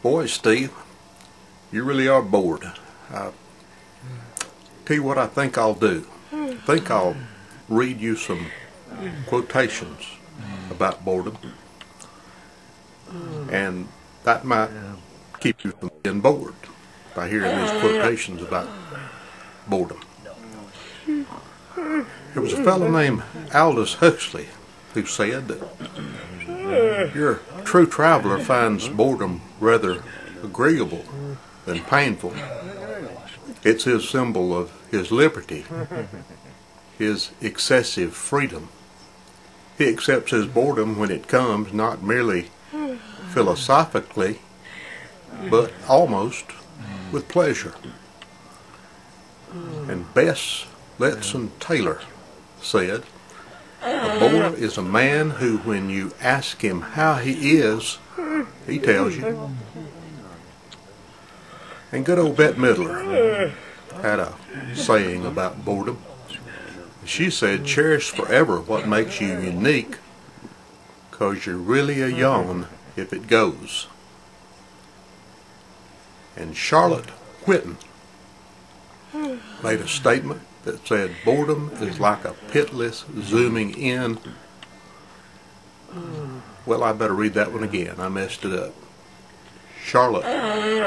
Boy, Steve, you really are bored. Tell you what I think I'll do. I think I'll read you some quotations about boredom, and that might keep you from being bored by hearing these quotations about boredom. There was a fellow named Aldous Huxley who said that your true traveler finds boredom rather agreeable than painful. It's his symbol of his liberty, his excessive freedom. He accepts his boredom when it comes, not merely philosophically, but almost with pleasure. And Bess Letson Taylor said, "A bore is a man who, when you ask him how he is, he tells you." And good old Bette Midler had a saying about boredom. She said, "Cherish forever what makes you unique, 'cause you're really a yawn if it goes." And Charlotte Whitten made a statement that said, "Boredom is like a pitiless zooming in." Well, I better read that one again. I messed it up. Charlotte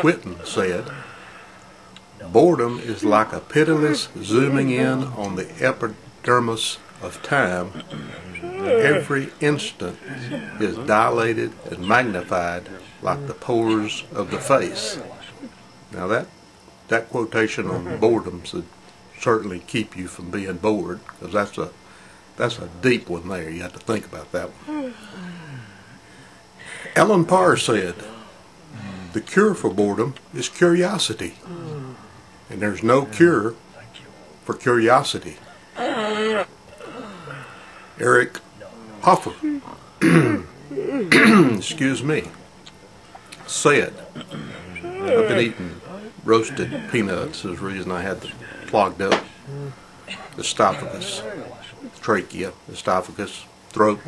Whitten said, "Boredom is like a pitiless zooming in on the epidermis of time. Every instant is dilated and magnified like the pores of the face." Now that quotation on boredom should certainly keep you from being bored, because that's a deep one there. You have to think about that one. Ellen Parr said, "The cure for boredom is curiosity, and there's no cure for curiosity." Eric Hoffer, excuse me, said, "I've been eating roasted peanuts. Is the reason I had the clogged up esophagus, trachea, esophagus, throat.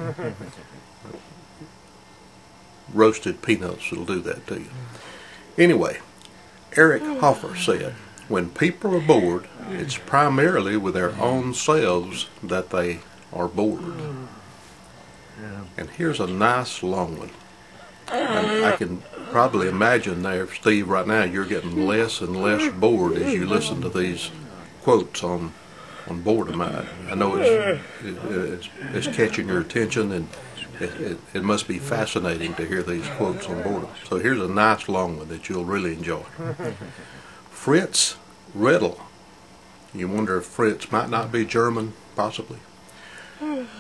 Roasted peanuts will do that to you." Anyway, Eric Hoffer said, "When people are bored, it's primarily with their own selves that they are bored." And here's a nice long one. And I can probably imagine there, Steve, right now you're getting less and less bored as you listen to these quotes on boredom. I know it's catching your attention, and it must be fascinating to hear these quotes on boredom. So here's a nice long one that you'll really enjoy. Fritz Riddle. You wonder if Fritz might not be German, possibly.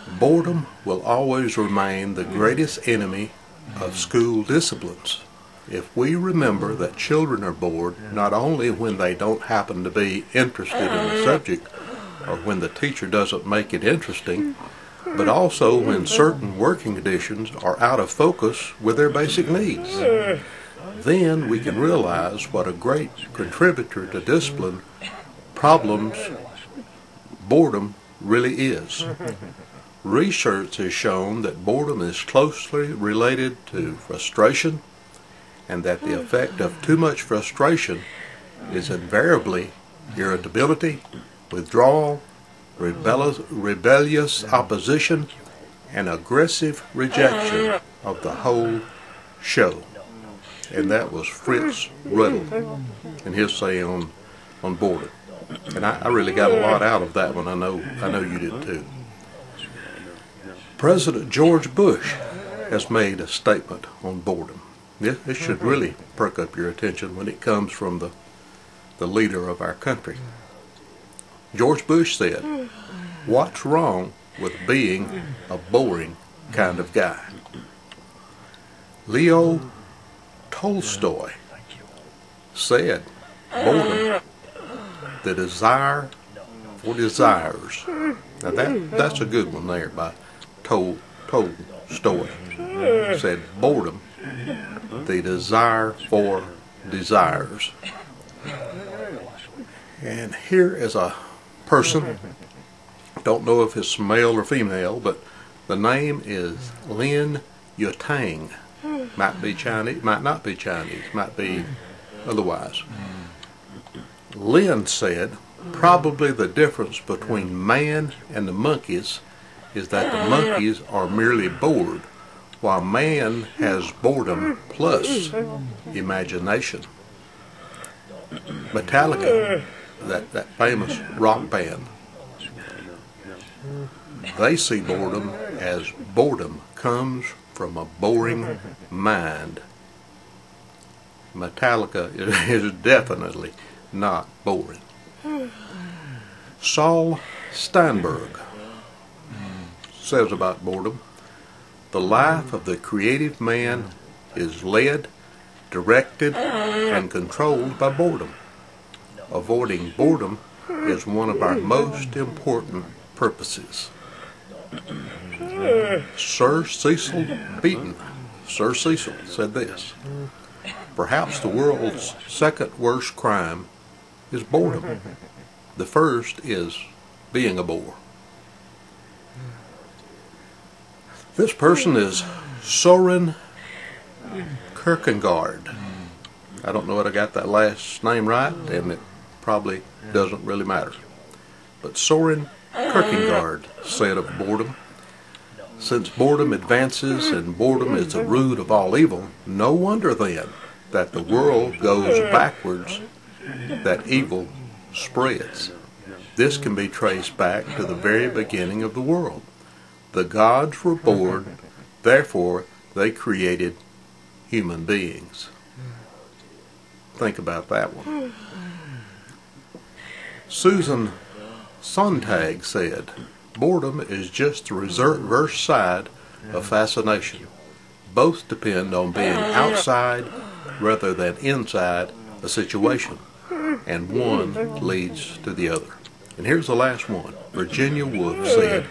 "Boredom will always remain the greatest enemy of school disciplines. If we remember that children are bored not only when they don't happen to be interested in the subject or when the teacher doesn't make it interesting, but also when certain working conditions are out of focus with their basic needs, then we can realize what a great contributor to discipline problems boredom really is." Research has shown that boredom is closely related to frustration, and that the effect of too much frustration is invariably irritability, withdrawal, rebellious opposition, and aggressive rejection of the whole show. And that was Fritz Riddle and his say on boredom. And I really got a lot out of that one. I know you did too. President George Bush has made a statement on boredom. This should really perk up your attention when it comes from the leader of our country. George Bush said, "What's wrong with being a boring kind of guy?" Leo Tolstoy said, "Boredom, the desire for desires." Now that's a good one there by Tolstoy. Said, "Boredom, the desire for desires." And here is a person, don't know if it's male or female, but the name is Lin Yutang. Might be Chinese, might not be Chinese, might be otherwise. Lynn said, probably the difference between man and the monkeys is that the monkeys are merely bored, while man has boredom plus imagination. Metallica, that famous rock band, they see boredom as boredom comes from a boring mind. Metallica is definitely not boring. Saul Steinberg says about boredom, the life of the creative man is led, directed, and controlled by boredom. Avoiding boredom is one of our most important purposes. Sir Cecil Beaton, Sir Cecil said this, perhaps the world's second worst crime is boredom. The first is being a bore. This person is Soren Kierkegaard. I don't know whether I got that last name right, and it probably doesn't really matter. But Soren Kierkegaard said of boredom, since boredom advances and boredom is the root of all evil, no wonder then that the world goes backwards, that evil spreads. This can be traced back to the very beginning of the world. The gods were bored, therefore they created human beings. Think about that one. Susan Sontag said, boredom is just the reverse side of fascination. Both depend on being outside rather than inside a situation, and one leads to the other. And here's the last one. Virginia Woolf said,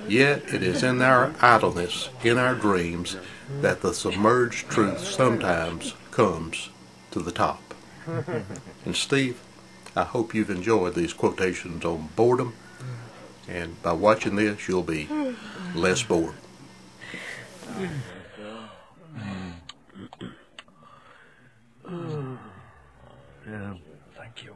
yet it is in our idleness, in our dreams, that the submerged truth sometimes comes to the top. And Steve, I hope you've enjoyed these quotations on boredom, and by watching this you'll be less bored. Yeah, thank you.